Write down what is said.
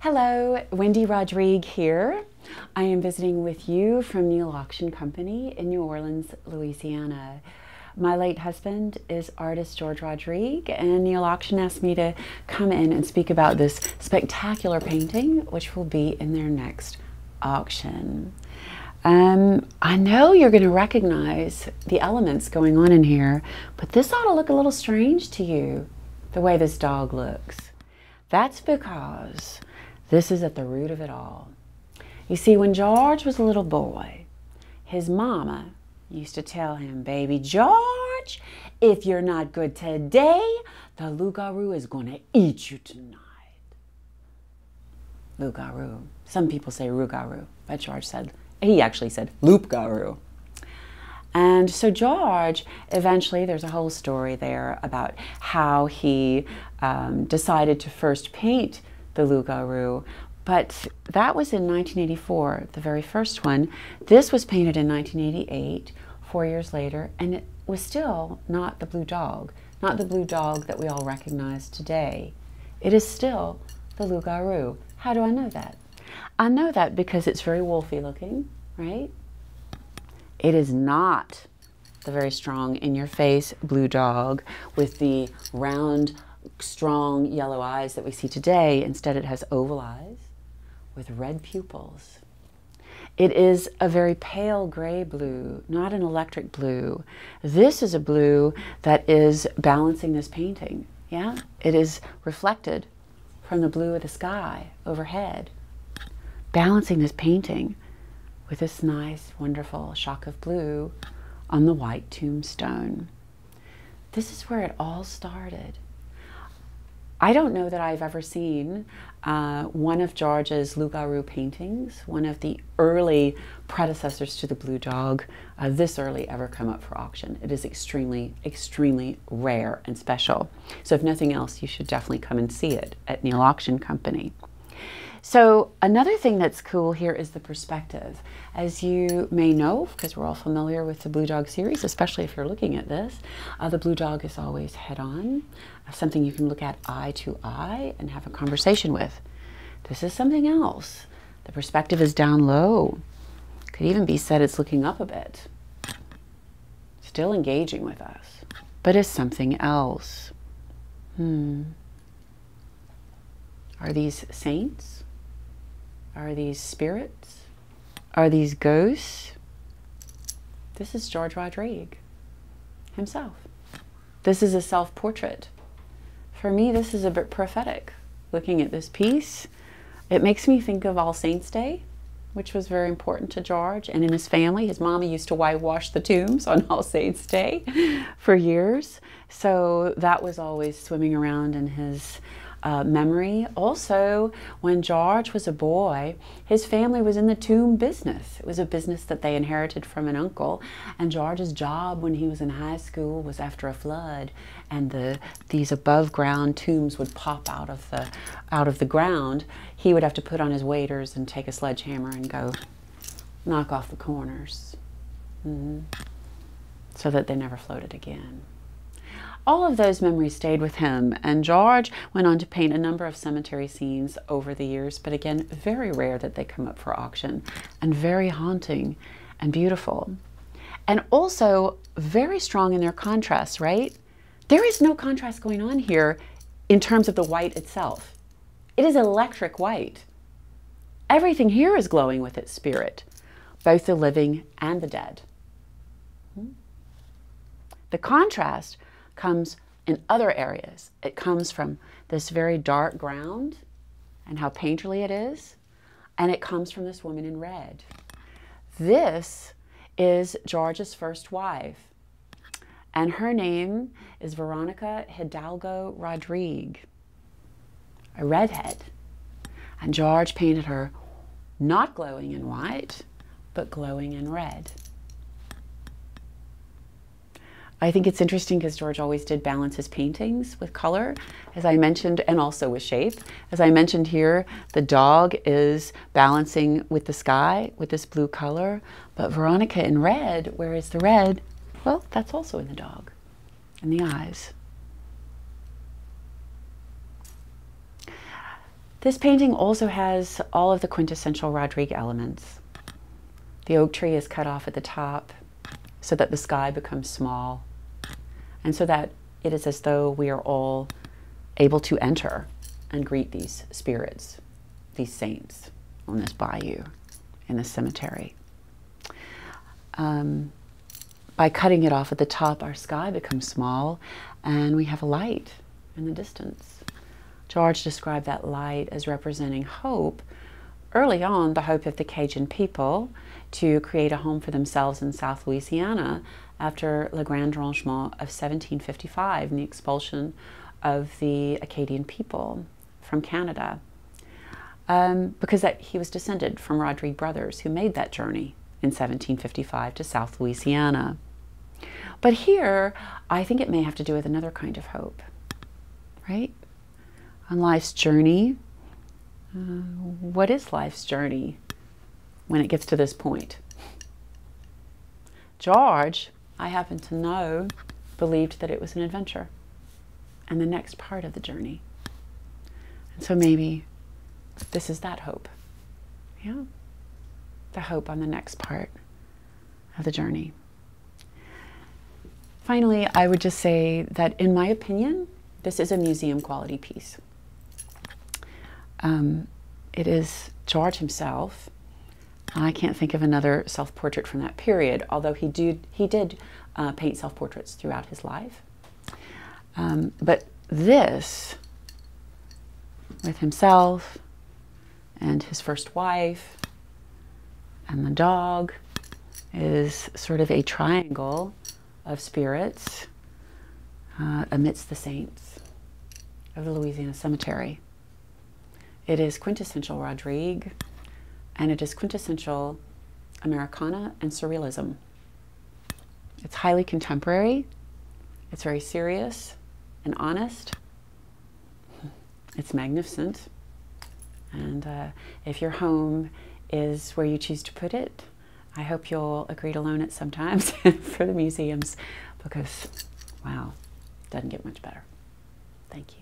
Hello, Wendy Rodrigue here. I am visiting with you from Neal Auction Company in New Orleans, Louisiana. My late husband is artist George Rodrigue, and Neal Auction asked me to come in and speak about this spectacular painting, which will be in their next auction. I know you're going to recognize the elements going on in here, but this ought to look a little strange to you, the way this dog looks. That's because this is at the root of it all. You see, when George was a little boy, his mama used to tell him, "Baby George, if you're not good today, the loup-garou is going to eat you tonight." Loup-garou. Some people say rougarou, but George said, he actually said loup-garou. And so George, eventually, there's a whole story there about how he decided to first paint the loup-garou, but that was in 1984, the very first one. This was painted in 1988, 4 years later, and it was still not the blue dog, not the blue dog that we all recognize today. It is still the loup-garou. How do I know that? I know that because it's very wolfy looking, right? It is not the very strong, in-your-face blue dog with the round, strong yellow eyes that we see today. Instead, it has oval eyes with red pupils. It is a very pale gray blue, not an electric blue. This is a blue that is balancing this painting. Yeah, it is reflected from the blue of the sky overhead, balancing this painting with this nice, wonderful shock of blue on the white tombstone. This is where it all started. I don't know that I've ever seen one of George's loup-garou paintings, one of the early predecessors to the blue dog, this early ever come up for auction. It is extremely, extremely rare and special. So if nothing else, you should definitely come and see it at Neal Auction Company. So another thing that's cool here is the perspective. As you may know, because we're all familiar with the Blue Dog series, especially if you're looking at this, the blue dog is always head-on, something you can look at eye to eye and have a conversation with. This is something else. The perspective is down low. Could even be said it's looking up a bit. Still engaging with us, but is something else. Are these saints? Are these spirits? Are these ghosts? This is George Rodrigue himself. This is a self-portrait. For me, this is a bit prophetic. Looking at this piece, it makes me think of All Saints' Day, which was very important to George and in his family. His mommy used to whitewash the tombs on All Saints' Day for years. So that was always swimming around in his memory. Also, when George was a boy, his family was in the tomb business. It was a business that they inherited from an uncle, and George's job when he was in high school was after a flood, and these above ground tombs would pop out of the ground. He would have to put on his waders and take a sledgehammer and go knock off the corners so that they never floated again. All of those memories stayed with him, and George went on to paint a number of cemetery scenes over the years, but again, very rare that they come up for auction, and very haunting and beautiful. And also very strong in their contrast, right? There is no contrast going on here in terms of the white itself. It is electric white. Everything here is glowing with its spirit, both the living and the dead. The contrast comes in other areas. It comes from this very dark ground and how painterly it is, and it comes from this woman in red. This is George's first wife, and her name is Veronica Hidalgo Rodrigue, a redhead. And George painted her not glowing in white, but glowing in red. I think it's interesting because George always did balance his paintings with color, as I mentioned, and also with shape. As I mentioned here, the dog is balancing with the sky with this blue color, but Veronica in red, where is the red? Well, that's also in the dog, and the eyes. This painting also has all of the quintessential Rodrigue elements. The oak tree is cut off at the top so that the sky becomes small, and so that it is as though we are all able to enter and greet these spirits, these saints on this bayou in the cemetery. By cutting it off at the top, our sky becomes small and we have a light in the distance. George described that light as representing hope, early on the hope of the Cajun people to create a home for themselves in South Louisiana after Le Grand Dérangement of 1755 and the expulsion of the Acadian people from Canada. Because he was descended from Rodrigue brothers who made that journey in 1755 to South Louisiana. But here, I think it may have to do with another kind of hope, right? On life's journey, what is life's journey when it gets to this point? George, I happen to know, believed that it was an adventure and the next part of the journey. And so maybe this is that hope, yeah? The hope on the next part of the journey. Finally, I would just say that in my opinion, this is a museum quality piece. It is George himself. I can't think of another self-portrait from that period, although he did paint self-portraits throughout his life. But this, with himself and his first wife and the dog, is sort of a triangle of spirits amidst the saints of the Louisiana Cemetery. It is quintessential Rodrigue, and it is quintessential Americana and Surrealism. It's highly contemporary, it's very serious and honest, it's magnificent, and if your home is where you choose to put it, I hope you'll agree to loan it sometimes for the museums, because, wow, it doesn't get much better. Thank you.